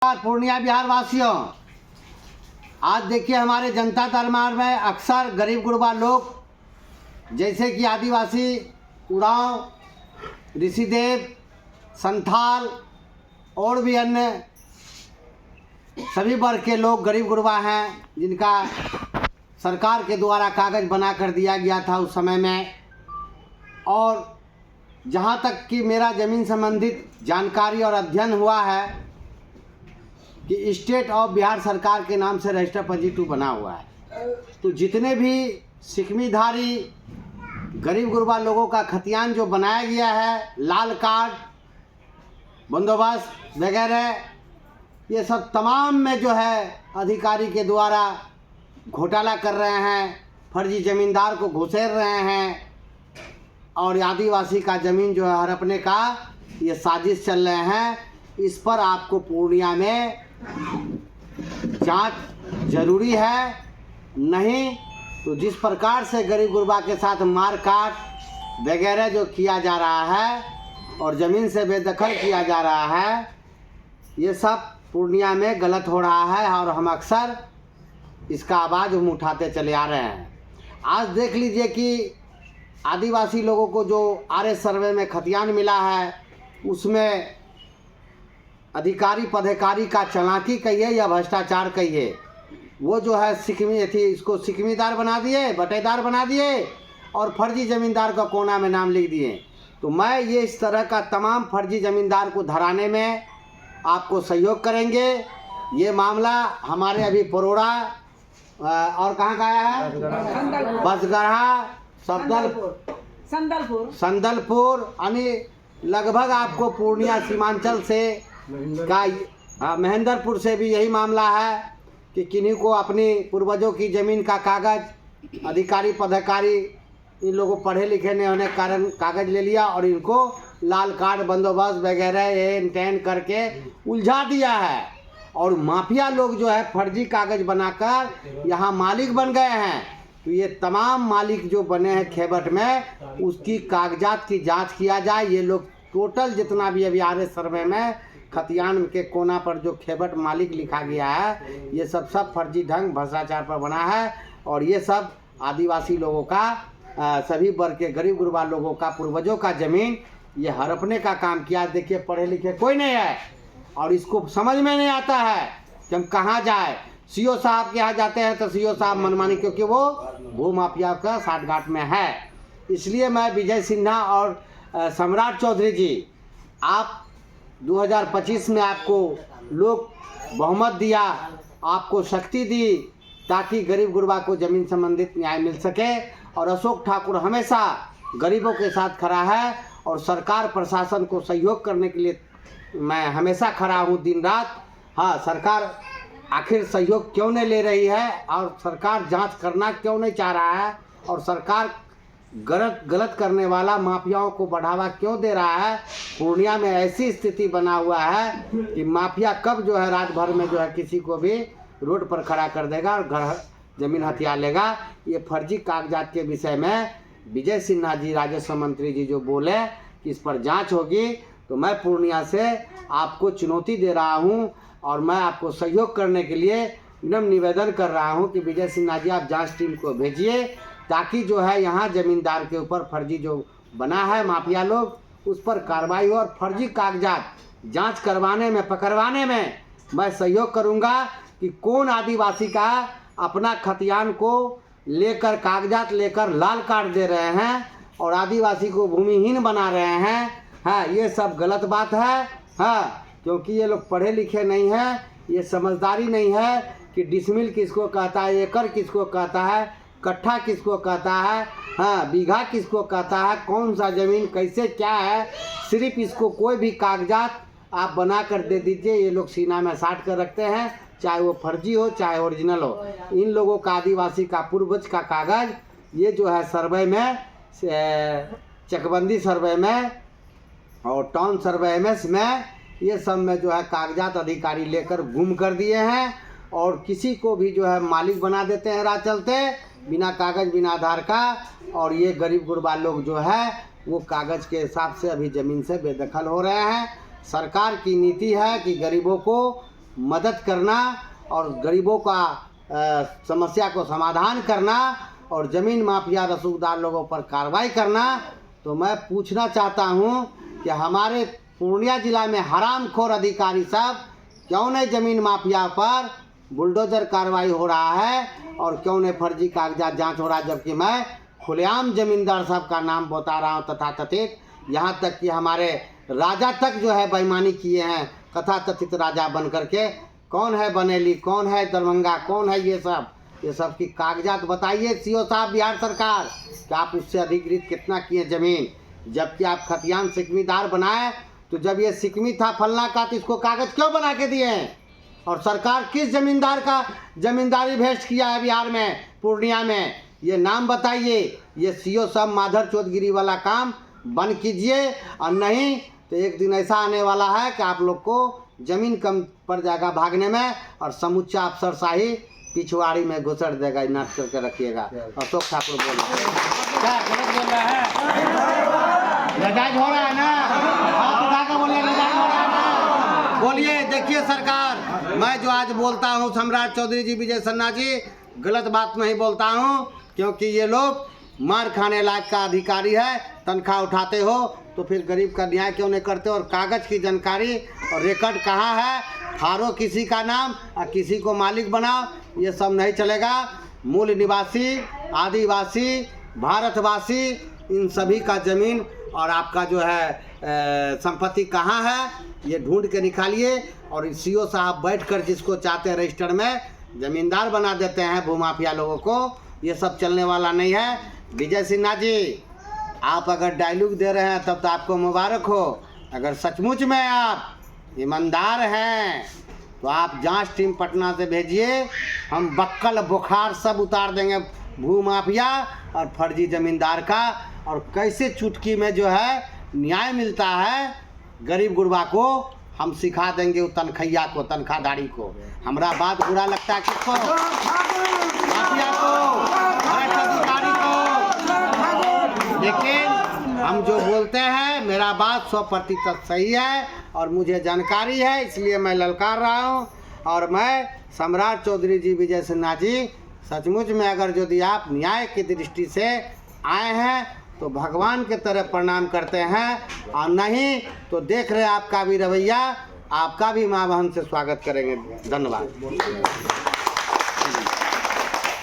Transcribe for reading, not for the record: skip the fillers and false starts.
पूर्णिया बिहार वासियों, आज देखिए हमारे जनता दरबार में अक्सर गरीब गुरबा लोग जैसे कि आदिवासी, उरांव, ऋषिदेव, संथाल और भी अन्य सभी वर्ग के लोग गरीब गुरबा हैं जिनका सरकार के द्वारा कागज़ बना कर दिया गया था उस समय में। और जहाँ तक कि मेरा ज़मीन संबंधित जानकारी और अध्ययन हुआ है कि स्टेट ऑफ बिहार सरकार के नाम से रजिस्टर 22 बना हुआ है। तो जितने भी सिकमीधारी गरीब गुरबा लोगों का खतियान जो बनाया गया है, लाल कार्ड बंदोबस्त वगैरह, ये सब तमाम में जो है अधिकारी के द्वारा घोटाला कर रहे हैं, फर्जी ज़मींदार को घुसेड़ रहे हैं और आदिवासी का ज़मीन जो है हड़पने का ये साजिश चल रहे हैं। इस पर आपको पूर्णिया में जांच जरूरी है, नहीं तो जिस प्रकार से गरीब गुरबा के साथ मारकाट वगैरह जो किया जा रहा है और ज़मीन से बेदखल किया जा रहा है, ये सब पूर्णिया में गलत हो रहा है और हम अक्सर इसका आवाज़ हम उठाते चले आ रहे हैं। आज देख लीजिए कि आदिवासी लोगों को जो आरएस सर्वे में खतियान मिला है, उसमें अधिकारी पदाधिकारी का चालाकी कहिए या भ्रष्टाचार कहिए, वो जो है इसको सिकमीदार बना दिए, बटेदार बना दिए और फर्जी ज़मींदार का कोना में नाम लिख दिए। तो मैं ये इस तरह का तमाम फर्जी ज़मींदार को धराने में आपको सहयोग करेंगे। ये मामला हमारे अभी परोड़ा और कहाँ का आया है, बसगढ़ा, संदलपुर यानी लगभग आपको पूर्णिया सीमांचल से का महेंद्रपुर से भी यही मामला है कि किन्हीं को अपनी पूर्वजों की ज़मीन का कागज़ अधिकारी पदाधिकारी इन लोगों पढ़े लिखे नहीं होने के कारण कागज़ ले लिया और इनको लाल कार्ड बंदोबस्त वगैरह एन टेन करके उलझा दिया है। और माफिया लोग जो है फर्जी कागज़ बनाकर यहाँ मालिक बन गए हैं। तो ये तमाम मालिक जो बने हैं खेबट में, उसकी कागजात की जांच किया जाए। ये लोग टोटल जितना भी अभी आरएस सर्वे में खतियान के कोना पर जो खेबट मालिक लिखा गया है, ये सब फर्जी ढंग भ्रष्टाचार पर बना है। और ये सब आदिवासी लोगों का सभी वर्ग के गरीब गुरबा लोगों का पूर्वजों का ज़मीन ये हड़पने का काम किया। देखिए पढ़े लिखे कोई नहीं है और इसको समझ में नहीं आता है कि हम कहाँ जाए। सीओ साहब के यहाँ जाते हैं तो सीओ साहब मनमानी, क्योंकि वो भू माफिया का साठगांठ में है। इसलिए मैं विजय सिन्हा और सम्राट चौधरी जी, आप 2025 में आपको लोग बहुमत दिया, आपको शक्ति दी ताकि गरीब गुरबा को ज़मीन संबंधित न्याय मिल सके। और अशोक ठाकुर हमेशा गरीबों के साथ खड़ा है और सरकार प्रशासन को सहयोग करने के लिए मैं हमेशा खड़ा हूँ दिन रात। हाँ, सरकार आखिर सहयोग क्यों नहीं ले रही है और सरकार जांच करना क्यों नहीं चाह रहा है और सरकार गलत करने वाला माफियाओं को बढ़ावा क्यों दे रहा है। पूर्णिया में ऐसी स्थिति बना हुआ है कि माफिया कब जो है रात भर में जो है किसी को भी रोड पर खड़ा कर देगा और घर ज़मीन हथिया लेगा। ये फर्जी कागजात के विषय में विजय सिन्हा जी, राजस्व मंत्री जी जो बोले कि इस पर जांच होगी, तो मैं पूर्णिया से आपको चुनौती दे रहा हूँ और मैं आपको सहयोग करने के लिए विनम्र निवेदन कर रहा हूँ कि विजय सिन्हा जी आप जांच टीम को भेजिए ताकि जो है यहाँ ज़मींदार के ऊपर फर्जी जो बना है माफिया लोग, उस पर कार्रवाई हो और फर्जी कागजात जांच करवाने में पकड़वाने में मैं सहयोग करूँगा कि कौन आदिवासी का अपना खतियान को लेकर कागजात लेकर लाल कार्ड दे रहे हैं और आदिवासी को भूमिहीन बना रहे हैं। हाँ, ये सब गलत बात है। हाँ, क्योंकि ये लोग पढ़े लिखे नहीं हैं, ये समझदारी नहीं है कि डिसमिल किसको कहता है, एकड़ किसको कहता है, कट्ठा किसको कहता है, हाँ बीघा किसको कहता है, कौन सा ज़मीन कैसे क्या है। सिर्फ इसको कोई भी कागजात आप बना कर दे दीजिए, ये लोग सीना में साट कर रखते हैं, चाहे वो फर्जी हो चाहे ओरिजिनल हो। इन लोगों का आदिवासी का पूर्वज का कागज़ ये जो है सर्वे में, चकबंदी सर्वे में और टाउन सर्वे में ये सब में जो है कागजात अधिकारी लेकर गुम कर दिए हैं और किसी को भी जो है मालिक बना देते हैं राह चलते, बिना कागज़ बिना आधार का। और ये गरीब गुरबा लोग जो है वो कागज़ के हिसाब से अभी ज़मीन से बेदखल हो रहे हैं। सरकार की नीति है कि गरीबों को मदद करना और गरीबों का समस्या को समाधान करना और ज़मीन माफिया रसूखदार लोगों पर कार्रवाई करना। तो मैं पूछना चाहता हूं कि हमारे पूर्णिया जिला में हरामखोर अधिकारी सब क्यों नहीं ज़मीन माफिया पर बुलडोजर कार्रवाई हो रहा है और क्यों नहीं फर्जी कागजात जांच हो रहा है, जबकि मैं खुलेआम जमींदार साहब का नाम बता रहा हूं तथाकथित। यहाँ तक कि हमारे राजा तक जो है बेईमानी किए हैं तथाकथित राजा बन करके। कौन है बनेली, कौन है दरभंगा, कौन है ये सब की कागजात बताइए सीओ साहब बिहार सरकार कि आप उससे अधिकृत कितना किए ज़मीन। जबकि आप खतियान सिकमीदार बनाए तो जब ये सिकमी था फलना का तो इसको कागज़ क्यों बना के दिए हैं? और सरकार किस जमींदार का जमींदारी भेस्ट किया है बिहार में, पूर्णिया में, ये नाम बताइए। ये सीओ साहब माधर चौधगिरी वाला काम बंद कीजिए, और नहीं तो एक दिन ऐसा आने वाला है कि आप लोग को ज़मीन कम पड़ जाएगा भागने में और समूचा अफसरशाही पिछवाड़ी में घुसड़ देगा। नाट करके रखिएगा। अशोक ठाकुर बोल रहा है, लड़ाई हो रहा है ना, हाथ उठा के बोलिए लड़ाई हो रहा है ना, बोलिए। देखिए सरकार, मैं जो आज बोलता हूँ सम्राट चौधरी जी, विजय सन्ना जी, गलत बात नहीं बोलता हूँ, क्योंकि ये लोग मार खाने लायक का अधिकारी है। तनख्वाह उठाते हो तो फिर गरीब का न्याय क्यों नहीं करते? और कागज़ की जानकारी और रिकॉर्ड कहाँ है? फारो किसी का नाम और किसी को मालिक बनाओ, ये सब नहीं चलेगा। मूल निवासी, आदिवासी, भारतवासी, इन सभी का ज़मीन और आपका जो है संपत्ति कहाँ है, ये ढूंढ के निकालिए। और सीओ साहब बैठकर जिसको चाहते हैं रजिस्टर में ज़मींदार बना देते हैं भूमाफिया लोगों को। ये सब चलने वाला नहीं है। विजय सिन्हा जी, आप अगर डायलॉग दे रहे हैं तब तो आपको मुबारक हो। अगर सचमुच में आप ईमानदार हैं तो आप जांच टीम पटना से भेजिए, हम बक्कल बुखार सब उतार देंगे भूमाफिया और फर्जी ज़मींदार का। और कैसे चुटकी में जो है न्याय मिलता है गरीब गुरबा को, हम सिखा देंगे वो तनखैया को, तनख्वाहदारी को। हमारा बात बुरा लगता है किसको? माफिया को, भ्रष्ट अधिकारी को। लेकिन हम जो बोलते हैं मेरा बात 100% सही है और मुझे जानकारी है, इसलिए मैं ललकार रहा हूँ। और मैं सम्राट चौधरी जी, विजय सिन्हा जी, सचमुच में अगर यदि आप न्याय की दृष्टि से आए हैं तो भगवान के तरह प्रणाम करते हैं, और नहीं तो देख रहे आपका भी रवैया, आपका भी माँ बहन से स्वागत करेंगे। धन्यवाद।